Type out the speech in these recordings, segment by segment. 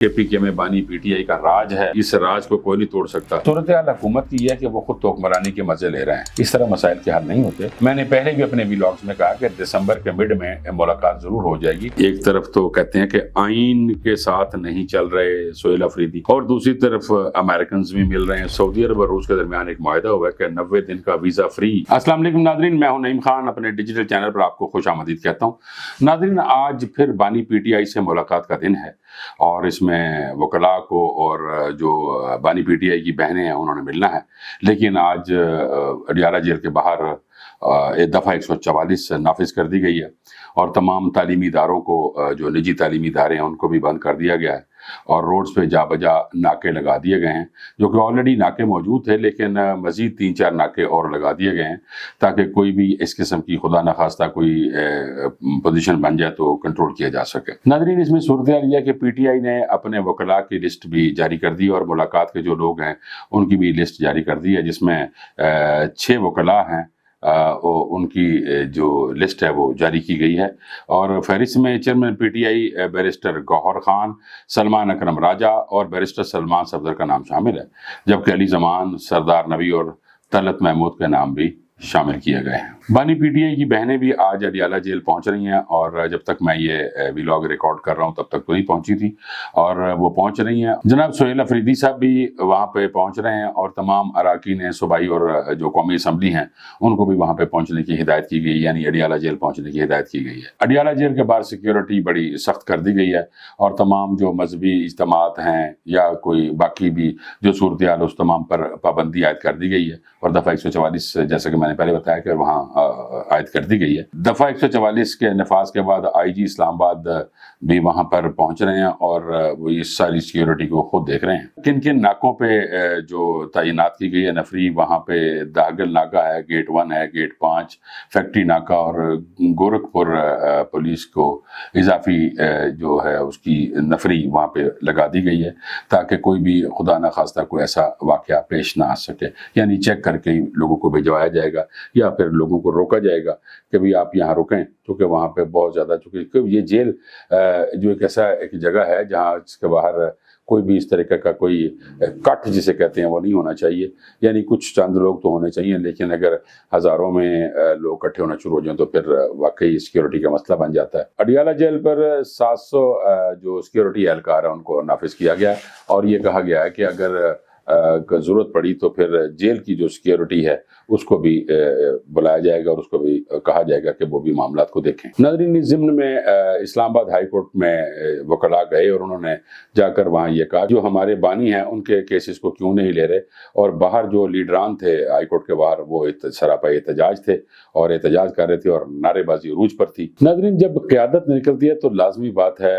کے پی کے میں بانی پی ٹی آئی کا راج ہے، اس راج کو کوئی نہیں توڑ سکتا۔ صورتحال حکومت کی یہ ہے کہ وہ خود توکمرانی کے مزے لے رہے ہیں، اس طرح مسائل کے حل نہیں ہوتے۔ میں نے پہلے بھی اپنے ویلاگز میں کہا کہ دسمبر کے مڈ میں ملاقات ضرور ہو جائے گی۔ ایک طرف تو کہتے ہیں کہ آئین کے ساتھ نہیں چل رہے سہیل افریدی، اور دوسری طرف امریکنز بھی مل رہے ہیں۔ سعودی عرب اور روس کے درمیان ایک معاہدہ ہوا ہے کہ 90 دن کا ویزا فری۔ السلام علیکم ناظرین، میں ہوں نعیم خان، اپنے ڈیجیٹل چینل پر آپ کو خوش آمدید کہتا ہوں۔ ناظرین، آج پھر بانی پی ٹی آئی سے ملاقات کا دن ہے، اور اس میں وکلاء کو اور جو بانی پی ٹی آئی کی بہنیں ہیں انہوں نے ملنا ہے۔ لیکن آج اڈیالہ جیل کے باہر دفعہ 144 نافذ کر دی گئی ہے، اور تمام تعلیمی اداروں کو، جو نجی تعلیمی ادارے ہیں ان کو بھی بند کر دیا گیا ہے، اور روڈز پہ جا بجا ناکے لگا دیے گئے ہیں، جو کہ آلریڈی ناکے موجود تھے، لیکن مزید 3-4 ناکے اور لگا دیے گئے ہیں تاکہ کوئی بھی اس قسم کی خدا نخواستہ کوئی پوزیشن بن جائے تو کنٹرول کیا جا سکے۔ ناظرین، اس میں صورتحال یہ ہے کہ پی ٹی آئی نے اپنے وکلاء کی لسٹ بھی جاری کر دی، اور ملاقات کے جو لوگ ہیں ان کی بھی لسٹ جاری کر دی ہے، جس میں 6 وکلاء ہیں، ان کی جو لسٹ ہے وہ جاری کی گئی ہے، اور فہرست میں chairman P T I barrister Gohar Khan, Salman Akram Raja اور بیرسٹر سلمان صفدر کا نام شامل ہے، جبکہ علی زمان، سردار نبی اور طلعت محمود کے نام بھی شامل کیے گئے ہیں۔ بانی پی ٹی آئی کی بہنیں بھی آج اڈیالہ جیل پہنچ رہی ہیں، اور جب تک میں یہ ویلاگ ریکارڈ کر رہا ہوں تب تک تو نہیں پہنچی تھی، اور وہ پہنچ رہی ہیں۔ جناب سہیل افریدی صاحب بھی وہاں پہ پہنچ رہے ہیں، اور تمام اراکین صوبائی اور جو قومی اسمبلی ہیں ان کو بھی وہاں پہ پہنچنے کی ہدایت کی گئی، یعنی اڈیالہ جیل پہنچنے کی ہدایت کی گئی ہے۔ اڈیالہ جیل کے باہر سیکیورٹی بڑی سخت کر دی گئی ہے، اور تمام جو مذہبی اجتماعات ہیں یا کوئی باقی بھی جو صورتحال اس تمام پر پابندی عائد کر دی گئی ہے، اور دفعہ 144 جیسا کہ میں نے پہلے بتایا کہ وہاں عائد کر دی گئی ہے۔ دفعہ 144 کے نفاذ کے بعد آئی جی اسلام آباد بھی وہاں پر پہنچ رہے ہیں، اور وہ اس ساری سیکیورٹی کو خود دیکھ رہے ہیں۔ کن کن ناکوں پہ جو تعینات کی گئی ہے نفری، وہاں پہ داگل ناکہ ہے، گیٹ 1 ہے، گیٹ 5 فیکٹری ناکہ، اور گورکھپور پولیس کو اضافی جو ہے اس کی نفری وہاں پہ لگا دی گئی ہے، تاکہ کوئی بھی خدا نخواستہ کوئی ایسا واقعہ پیش نہ آ سکے، یعنی چیک کر کے لوگوں کو بھجوایا جائے گا، یا پھر لوگوں کو روکا جائے گا کہ بھی آپ یہاں رکیں، کیونکہ وہاں پہ بہت زیادہ، چونکہ یہ جیل جو ایک ایسا ایک جگہ ہے جہاں اس کے باہر کوئی بھی اس طریقے کا کوئی کٹ جسے کہتے ہیں وہ نہیں ہونا چاہیے، یعنی کچھ چند لوگ تو ہونے چاہیے، لیکن اگر ہزاروں میں لوگ اکٹھے ہونا شروع ہو جائیں تو پھر واقعی سیکیورٹی کا مسئلہ بن جاتا ہے۔ اڈیالہ جیل پر 700 جو سیکیورٹی اہلکار ہیں ان کو نافذ کیا گیا، اور یہ کہا گیا ہے کہ اگر ضرورت پڑی تو پھر جیل کی جو سیکیورٹی ہے اس کو بھی بلایا جائے گا، اور اس کو بھی کہا جائے گا کہ وہ بھی معاملات کو دیکھیں۔ ناظرین، اس ضمن میں اسلام آباد ہائی کورٹ میں وکلاء گئے، اور انہوں نے جا کر وہاں یہ کہا جو ہمارے بانی ہیں ان کے کیسز کو کیوں نہیں لے رہے، اور باہر جو لیڈران تھے ہائی کورٹ کے باہر وہ سراپا احتجاج تھے، اور احتجاج کر رہے تھے، اور نعرے بازی عروج پر تھی۔ ناظرین، جب قیادت نکلتی ہے تو لازمی بات ہے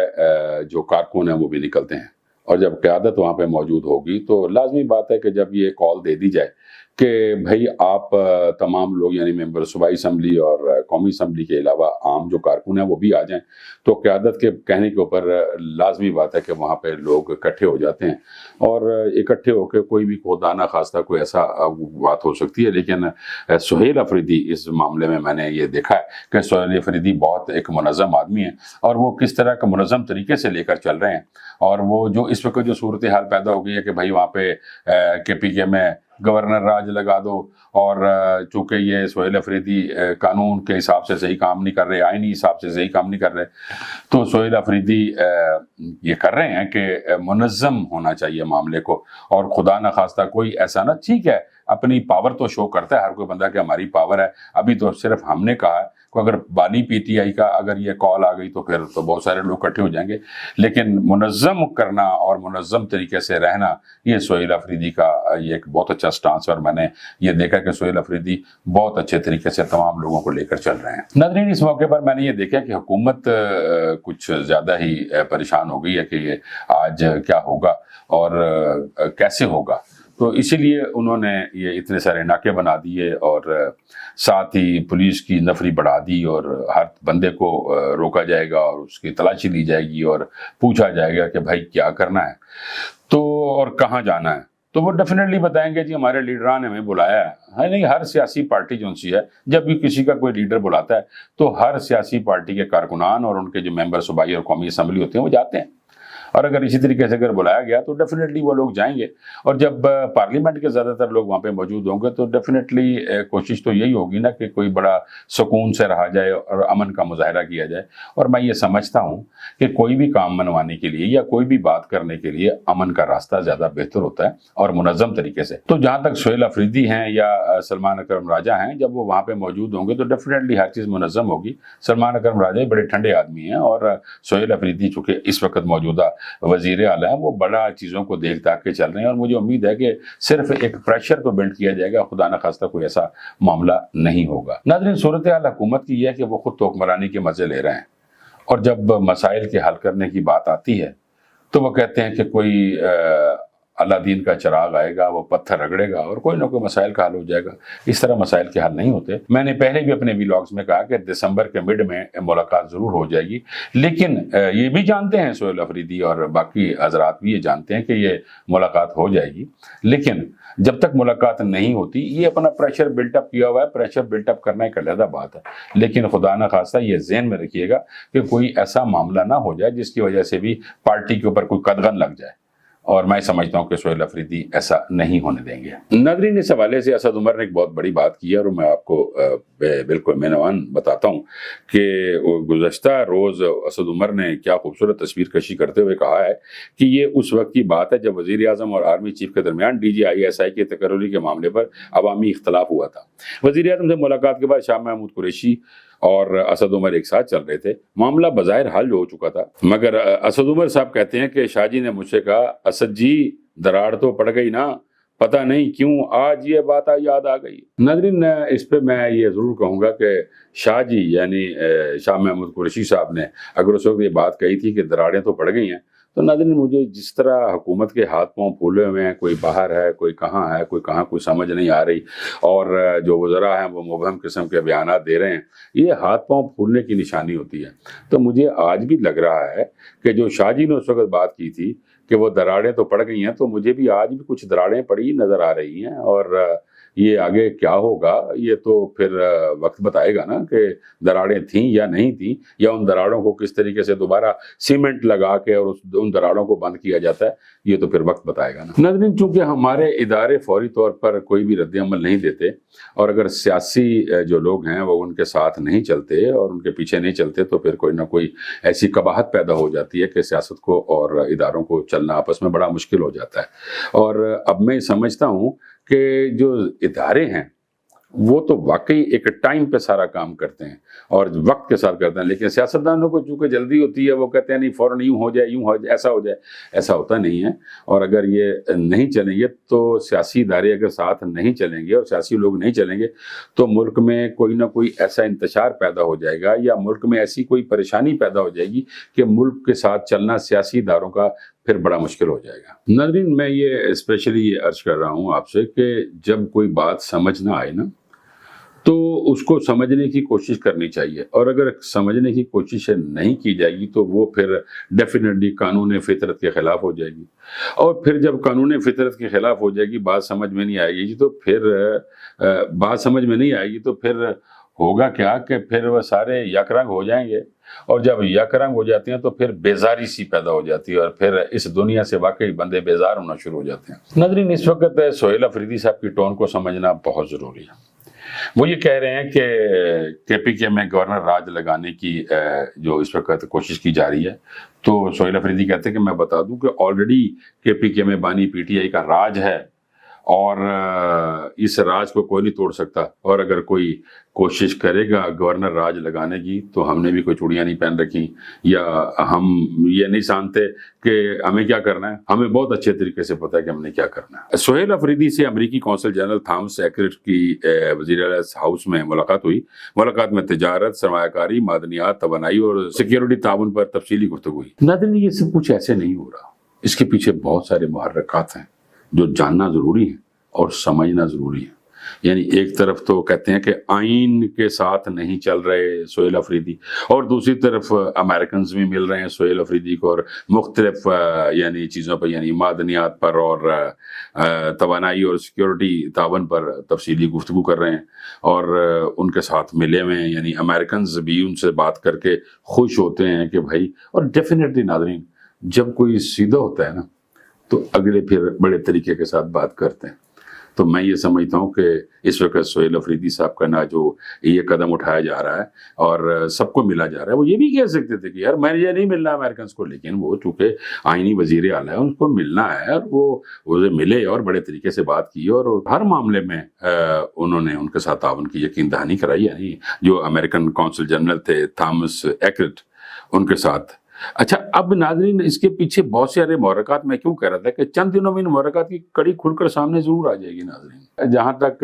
جو کارکن ہیں وہ بھی نکلتے ہیں، اور جب قیادت وہاں پہ موجود ہوگی تو لازمی بات ہے کہ جب یہ کال دے دی جائے کہ بھائی آپ تمام لوگ، یعنی ممبر صوبائی اسمبلی اور قومی اسمبلی کے علاوہ عام جو کارکن ہیں وہ بھی آ جائیں، تو قیادت کے کہنے کے اوپر لازمی بات ہے کہ وہاں پہ لوگ اکٹھے ہو جاتے ہیں، اور اکٹھے ہو کے کوئی بھی خدا نخواستہ کوئی ایسا بات ہو سکتی ہے۔ لیکن سہیل افریدی اس معاملے میں نے یہ دیکھا ہے کہ سہیل افریدی بہت ایک منظم آدمی ہے، اور وہ کس طرح کا منظم طریقے سے لے کر چل رہے ہیں، اور وہ جو اس وقت جو صورتحال پیدا ہو گئی ہے کہ بھائی وہاں پہ کے پی کے میں گورنر راج لگا دو، اور چونکہ یہ سہیل افریدی قانون کے حساب سے صحیح کام نہیں کر رہے، آئینی حساب سے صحیح کام نہیں کر رہے، تو سہیل افریدی یہ کر رہے ہیں کہ منظم ہونا چاہیے معاملے کو، اور خدا نخواستہ کوئی ایسا نہ، ٹھیک ہے اپنی پاور تو شو کرتا ہے ہر کوئی بندہ کہ ہماری پاور ہے، ابھی تو صرف ہم نے کہا ہے، اگر بانی پی ٹی آئی کا اگر یہ کال آ گئی تو پھر تو بہت سارے لوگ اکٹھے ہو جائیں گے، لیکن منظم کرنا اور منظم طریقے سے رہنا یہ سہیل افریدی کا یہ ایک بہت اچھا سٹانس ہے، اور میں نے یہ دیکھا کہ سہیل افریدی بہت اچھے طریقے سے تمام لوگوں کو لے کر چل رہے ہیں۔ ناظرین، اس موقع پر میں نے یہ دیکھا کہ حکومت کچھ زیادہ ہی پریشان ہو گئی ہے کہ یہ آج کیا ہوگا اور کیسے ہوگا، تو اسی لیے انہوں نے یہ اتنے سارے ناکے بنا دیے، اور ساتھ ہی پولیس کی نفری بڑھا دی، اور ہر بندے کو روکا جائے گا، اور اس کی تلاشی لی جائے گی، اور پوچھا جائے گا کہ بھائی کیا کرنا ہے تو اور کہاں جانا ہے، تو وہ ڈیفینیٹلی بتائیں گے جی ہمارے لیڈران نے ہمیں بلایا ہے۔ نہیں، ہر سیاسی پارٹی جو سی ہے جب بھی کسی کا کوئی لیڈر بلاتا ہے تو ہر سیاسی پارٹی کے کارکنان اور ان کے جو ممبر صوبائی اور قومی اسمبلی ہوتے ہیں وہ جاتے ہیں، اور اگر اسی طریقے سے اگر بلایا گیا تو ڈیفینیٹلی وہ لوگ جائیں گے، اور جب پارلیمنٹ کے زیادہ تر لوگ وہاں پہ موجود ہوں گے تو ڈیفینیٹلی کوشش تو یہی ہوگی نا کہ کوئی بڑا سکون سے رہا جائے اور امن کا مظاہرہ کیا جائے۔ اور میں یہ سمجھتا ہوں کہ کوئی بھی کام منوانے کے لیے یا کوئی بھی بات کرنے کے لیے امن کا راستہ زیادہ بہتر ہوتا ہے اور منظم طریقے سے۔ تو جہاں تک سہیل افریدی ہیں یا سلمان اکرم راجہ ہیں، جب وہ وہاں پہ موجود ہوں گے تو ڈیفینیٹلی ہر چیز منظم ہوگی۔ سلمان اکرم راجہ بڑے ٹھنڈے آدمی ہیں، اور سہیل افریدی چونکہ اس وقت موجودہ وزیر اعلیٰ ہیں، وہ بڑا چیزوں کو دیکھ داکھ کے چل رہے ہیں، اور مجھے امید ہے کہ صرف ایک پریشر کو بلڈ کیا جائے گا، خدا نخواستہ کوئی ایسا معاملہ نہیں ہوگا۔ ناظرین، صورتحال حکومت کی یہ ہے کہ وہ خود توکمرانی کے مزے لے رہے ہیں، اور جب مسائل کے حل کرنے کی بات آتی ہے تو وہ کہتے ہیں کہ کوئی اللہ دین کا چراغ آئے گا، وہ پتھر رگڑے گا اور کوئی نہ کوئی مسائل کا حل ہو جائے گا۔ اس طرح مسائل کے حل نہیں ہوتے۔ میں نے پہلے بھی اپنے ویلاگز میں کہا کہ دسمبر کے مڈ میں ملاقات ضرور ہو جائے گی، لیکن یہ بھی جانتے ہیں سہیل افریدی اور باقی حضرات بھی یہ جانتے ہیں کہ یہ ملاقات ہو جائے گی، لیکن جب تک ملاقات نہیں ہوتی یہ اپنا پریشر بلٹ اپ کیا ہوا ہے۔ پریشر بلٹ اپ کرنا ایک علیحدہ بات ہے، لیکن خدا نہ خواستہ یہ ذہن میں رکھیے گا کہ کوئی ایسا معاملہ نہ ہو جائے جس کی وجہ سے بھی پارٹی کے اوپر کوئی قدغن لگ جائے، اور میں سمجھتا ہوں کہ سہیل افریدی ایسا نہیں ہونے دیں گے۔ ناظرین، اس حوالے سے اسد عمر نے ایک بہت بڑی بات کی ہے، اور میں آپ کو بالکل مینوان بتاتا ہوں کہ گزشتہ روز اسد عمر نے کیا خوبصورت تصویر کشی کرتے ہوئے کہا ہے کہ یہ اس وقت کی بات ہے جب وزیر اعظم اور آرمی چیف کے درمیان DGI/SI کے تقرری کے معاملے پر عوامی اختلاف ہوا تھا۔ وزیر اعظم سے ملاقات کے بعد شاہ محمود قریشی اور اسد عمر ایک ساتھ چل رہے تھے۔ معاملہ بظاہر حل ہو چکا تھا، مگر اسد عمر صاحب کہتے ہیں کہ شاہ جی نے مجھ سے کہا، اسد جی دراڑ تو پڑ گئی نا، پتہ نہیں کیوں آج یہ بات یاد آ گئی۔ ناظرین، اس پہ میں یہ ضرور کہوں گا کہ شاہ جی یعنی شاہ محمود قریشی صاحب نے اگر اس وقت یہ بات کہی تھی کہ دراڑیں تو پڑ گئی ہیں، تو ناظرین مجھے جس طرح حکومت کے ہاتھ پاؤں پھولے ہوئے ہیں، کوئی باہر ہے، کوئی کہاں ہے، کوئی کہاں، کوئی سمجھ نہیں آ رہی، اور جو وزراء ہیں وہ مبہم قسم کے بیانات دے رہے ہیں، یہ ہاتھ پاؤں پھولنے کی نشانی ہوتی ہے۔ تو مجھے آج بھی لگ رہا ہے کہ جو شاہ جی نے اس وقت بات کی تھی کہ وہ دراڑیں تو پڑ گئی ہیں، تو مجھے بھی آج بھی کچھ دراڑیں پڑی نظر آ رہی ہیں، اور یہ آگے کیا ہوگا یہ تو پھر وقت بتائے گا نا کہ دراڑیں تھیں یا نہیں تھیں، یا ان دراڑوں کو کس طریقے سے دوبارہ سیمنٹ لگا کے اور ان دراڑوں کو بند کیا جاتا ہے، یہ تو پھر وقت بتائے گا نا۔ ناظرین، چونکہ ہمارے ادارے فوری طور پر کوئی بھی رد عمل نہیں دیتے، اور اگر سیاسی جو لوگ ہیں وہ ان کے ساتھ نہیں چلتے اور ان کے پیچھے نہیں چلتے، تو پھر کوئی نہ کوئی ایسی قباحت پیدا ہو جاتی ہے کہ سیاست کو اور اداروں کو چلنا آپس میں بڑا مشکل ہو جاتا ہے۔ اور اب میں سمجھتا ہوں کہ جو ادارے ہیں وہ تو واقعی ایک ٹائم پہ سارا کام کرتے ہیں اور وقت کے ساتھ کرتے ہیں، لیکن سیاستدانوں کو چونکہ جلدی ہوتی ہے، وہ کہتے ہیں نہیں فوراً یوں ہو جائے، یوں ہو جائے، ایسا ہو جائے۔ ایسا ہوتا نہیں ہے، اور اگر یہ نہیں چلیں گے تو سیاسی ادارے اگر ساتھ نہیں چلیں گے اور سیاسی لوگ نہیں چلیں گے تو ملک میں کوئی نہ کوئی ایسا انتشار پیدا ہو جائے گا، یا ملک میں ایسی کوئی پریشانی پیدا ہو جائے گی کہ ملک کے ساتھ چلنا سیاسی اداروں کا پھر بڑا مشکل ہو جائے گا۔ ناظرین، میں یہ اسپیشلی یہ عرض کر رہا ہوں آپ سے کہ جب کوئی بات سمجھ نہ آئے نا تو اس کو سمجھنے کی کوشش کرنی چاہیے، اور اگر سمجھنے کی کوشش نہیں کی جائے گی تو وہ پھر ڈیفینیٹلی قانون فطرت کے خلاف ہو جائے گی، اور پھر جب قانون فطرت کے خلاف ہو جائے گی، بات سمجھ میں نہیں آئے گی، تو پھر ہوگا کیا کہ پھر وہ سارے یک رنگ ہو جائیں گے، اور جب یک رنگ ہو جاتے ہیں تو پھر بیزاری سی پیدا ہو جاتی ہے، اور پھر اس دنیا سے واقعی بندے بیزار ہونا شروع ہو جاتے ہیں۔ ناظرین، اس وقت سہیل افریدی صاحب کی ٹون کو سمجھنا بہت ضروری ہے۔ وہ یہ کہہ رہے ہیں کہ KPK میں گورنر راج لگانے کی جو اس وقت کوشش کی جا رہی ہے، تو سہیل افریدی کہتے ہیں کہ میں بتا دوں کہ آلریڈی KPK میں بانی PTI کا راج ہے، اور اس راج کو کوئی نہیں توڑ سکتا، اور اگر کوئی کوشش کرے گا گورنر راج لگانے کی تو ہم نے بھی کوئی چوڑیاں نہیں پہن رکھی، یا ہم یہ نہیں جانتے کہ ہمیں کیا کرنا ہے، ہمیں بہت اچھے طریقے سے پتہ ہے کہ ہم نے کیا کرنا ہے۔ سہیل افریدی سے امریکی قونصل جنرل تھامس ایکرٹ کی وزیر اعلیٰ ہاؤس میں ملاقات ہوئی۔ ملاقات میں تجارت، سرمایہ کاری، معدنیات، توانائی اور سیکیورٹی تعاون پر تفصیلی گفتگو ہوئی۔ ناظرین، یہ سب کچھ ایسے نہیں ہو رہا، اس کے پیچھے بہت سارے محرکات ہیں جو جاننا ضروری ہے اور سمجھنا ضروری ہے۔ یعنی ایک طرف تو کہتے ہیں کہ آئین کے ساتھ نہیں چل رہے سہیل افریدی، اور دوسری طرف امریکنز بھی مل رہے ہیں سہیل افریدی کو، اور مختلف یعنی چیزوں پر، یعنی معدنیات پر اور توانائی اور سیکیورٹی تعاون پر تفصیلی گفتگو کر رہے ہیں، اور ان کے ساتھ ملے ہوئے ہیں، یعنی امریکنز بھی ان سے بات کر کے خوش ہوتے ہیں کہ بھائی، اور ڈیفینیٹلی ناظرین جب کوئی سیدھا ہوتا ہے نا تو اگلے پھر بڑے طریقے کے ساتھ بات کرتے ہیں. تو میں یہ سمجھتا ہوں کہ اس وقت سہیل افریدی صاحب کا نا جو یہ قدم اٹھایا جا رہا ہے اور سب کو ملا جا رہا ہے، وہ یہ بھی کہہ سکتے تھے کہ یار میں یہ نہیں ملنا امریکنس کو، لیکن وہ چونکہ آئینی وزیر اعلیٰ ہے ان کو ملنا ہے، اور وہ اسے ملے اور بڑے طریقے سے بات کی اور ہر معاملے میں انہوں نے ان کے ساتھ تعاون کی یقین دہانی کرائی. یعنی جو امریکن کونسل جنرل تھے تھامس ایکرٹ، ان کے ساتھ. اچھا، اب ناظرین اس کے پیچھے بہت سارے محرکات میں کیوں کہہ رہا تھا کہ چند دنوں میں ان محرکات کی کڑی کھل کر سامنے ضرور آ جائے گی. ناظرین جہاں تک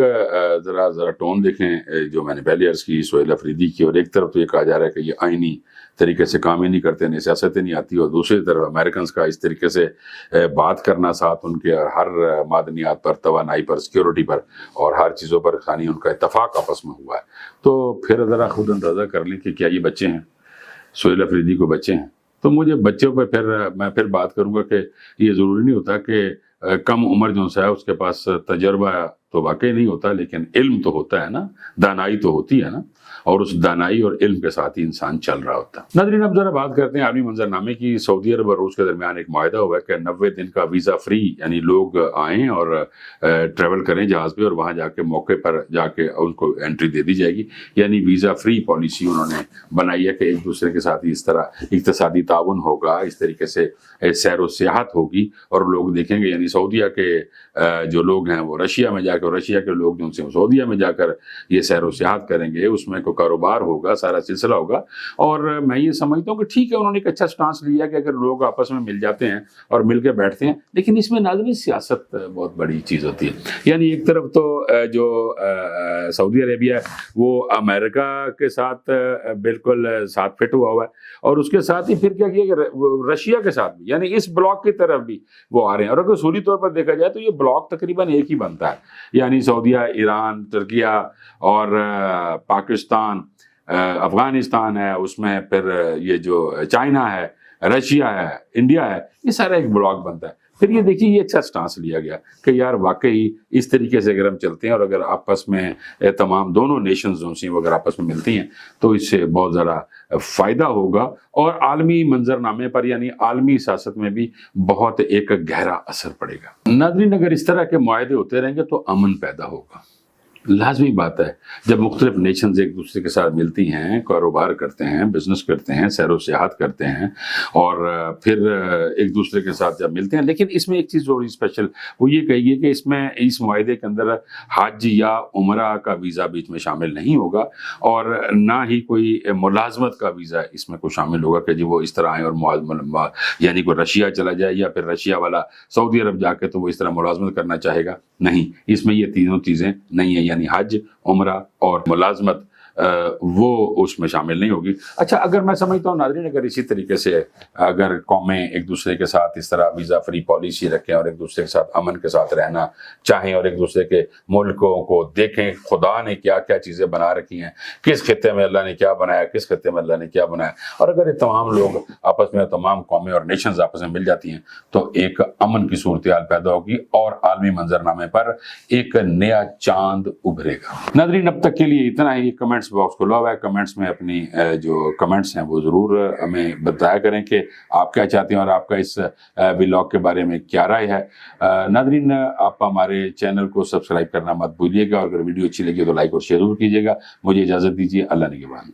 ذرا ٹون دیکھیں جو میں نے پہلے عرض کی سہیل افریدی کی، اور ایک طرف تو یہ کہا جا رہا ہے کہ یہ آئینی طریقے سے کام ہی نہیں کرتے، انہیں سیاستیں نہیں آتی، اور دوسری طرف امریکنز کا اس طریقے سے بات کرنا ساتھ ان کے ہر معدنیات پر، توانائی پر، سیکیورٹی پر اور ہر چیزوں پر خانی ان کا اتفاق آپس میں ہوا ہے. تو پھر ذرا خود اندازہ کر لیں کہ کیا یہ بچے ہیں، سہیل افریدی کو بچے ہیں. تو مجھے بچوں پہ میں پھر بات کروں گا کہ یہ ضروری نہیں ہوتا کہ کم عمر جو ہے اس کے پاس تجربہ تو واقعی نہیں ہوتا، لیکن علم تو ہوتا ہے نا، دانائی تو ہوتی ہے نا، اور اس دانائی اور علم کے ساتھ ہی انسان چل رہا ہوتا. ناظرین اب ذرا بات کرتے ہیں عالمی منظر نامے کی. سعودی عرب اور روس کے درمیان ایک معاہدہ ہوا ہے کہ 90 دن کا ویزا فری، یعنی لوگ آئیں اور ٹریول کریں جہاز پہ، اور وہاں جا کے موقع پر جا کے ان کو انٹری دے دی جائے گی. یعنی ویزا فری پالیسی انہوں نے بنائی ہے کہ ایک دوسرے کے ساتھ اس طرح اقتصادی تعاون ہوگا، اس طریقے سے سیر و سیاحت ہوگی، اور لوگ دیکھیں گے یعنی سعودیہ کے جو لوگ ہیں وہ رشیا میں جا کے، اور رشیا کے لوگ جو ان سے سعودیہ میں جا کر یہ سیر و سیاحت کریں گے، اس میں کوئی کاروبار ہوگا، سارا سلسلہ ہوگا. اور میں یہ سمجھتا ہوں کہ ٹھیک ہے، انہوں نے ایک اچھا سٹانس لیا کہ اگر لوگ آپس میں مل جاتے ہیں اور مل کے بیٹھتے ہیں، لیکن اس میں ناظرین سیاست بہت بڑی چیز ہوتی ہے. یعنی ایک طرف تو جو سعودی عربیہ وہ امریکہ کے ساتھ بالکل ساتھ فٹ ہوا ہے، اور اس کے ساتھ ہی پھر کیا کیا کہ رشیا کے ساتھ بھی، یعنی اس بلاک کی طرف بھی وہ آ رہے ہیں. اور اگر اصولی طور پر دیکھا جائے تو یہ بلاک تقریباً ایک ہی بنتا ہے، یعنی سعودیہ، ایران، ترکیہ اور پاکستان، افغانستان ہے، اس میں پھر یہ جو چائنا ہے، رشیا ہے، انڈیا ہے، یہ سارا ایک بلاک بنتا ہے. پھر یہ دیکھیے یہ اچھا سٹانس لیا گیا کہ یار واقعی اس طریقے سے اگر ہم چلتے ہیں، اور اگر آپس میں تمام دونوں نیشنز جو ہیں وہ اگر آپس میں ملتی ہیں تو اس سے بہت زیادہ فائدہ ہوگا، اور عالمی منظرنامے پر یعنی عالمی سیاست میں بھی بہت ایک گہرا اثر پڑے گا. ناظرین اگر اس طرح کے معاہدے ہوتے رہیں گے تو امن پیدا ہوگا. لازمی بات ہے، جب مختلف نیشنز ایک دوسرے کے ساتھ ملتی ہیں، کاروبار کرتے ہیں، بزنس کرتے ہیں، سیر و سیاحت کرتے ہیں، اور پھر ایک دوسرے کے ساتھ جب ملتے ہیں. لیکن اس میں ایک چیز تھوڑی اسپیشل وہ یہ کہیے کہ اس میں اس معاہدے کے اندر حج یا عمرہ کا ویزا بیچ میں شامل نہیں ہوگا، اور نہ ہی کوئی ملازمت کا ویزا اس میں کوئی شامل ہوگا کہ جی وہ اس طرح آئیں اور یعنی کوئی رشیا چلا جائے یا پھر رشیا والا سعودی عرب جا کے تو وہ اس طرح ملازمت کرنا چاہے گا. نہیں، اس میں یہ تینوں چیزیں نہیں ہیں، یعنی حج، عمرہ اور ملازمت وہ اس میں شامل نہیں ہوگی. اچھا، اگر میں سمجھتا ہوں ناظرین اگر اسی طریقے سے اگر قومیں ایک دوسرے کے ساتھ اس طرح ویزا فری پالیسی رکھیں اور ایک دوسرے کے ساتھ امن کے ساتھ رہنا چاہیں، اور ایک دوسرے کے ملکوں کو دیکھیں خدا نے کیا کیا چیزیں بنا رکھی ہیں، کس خطے میں اللہ نے کیا بنایا، کس خطے میں اللہ نے کیا بنایا، اور اگر یہ تمام لوگ آپس میں، تمام قومیں اور نیشنز آپس میں مل جاتی ہیں تو ایک امن کی صورتحال پیدا ہوگی اور عالمی منظرنامے پر ایک نیا چاند ابھرے گا. ناظرین اب تک کے لیے اتنا ہی. کمنٹس باکس کھلا ہوا ہے، کمنٹس میں اپنی جو کمنٹس ہیں وہ ضرور ہمیں بتایا کریں کہ آپ کیا چاہتے ہیں اور آپ کا اس ولاگ کے بارے میں کیا رائے ہے. ناظرین آپ ہمارے چینل کو سبسکرائب کرنا مت بھولیے گا، اور اگر ویڈیو اچھی لگی تو لائک اور شیئر ضرور کیجیے گا. مجھے اجازت دیجیے، اللہ نگہبان.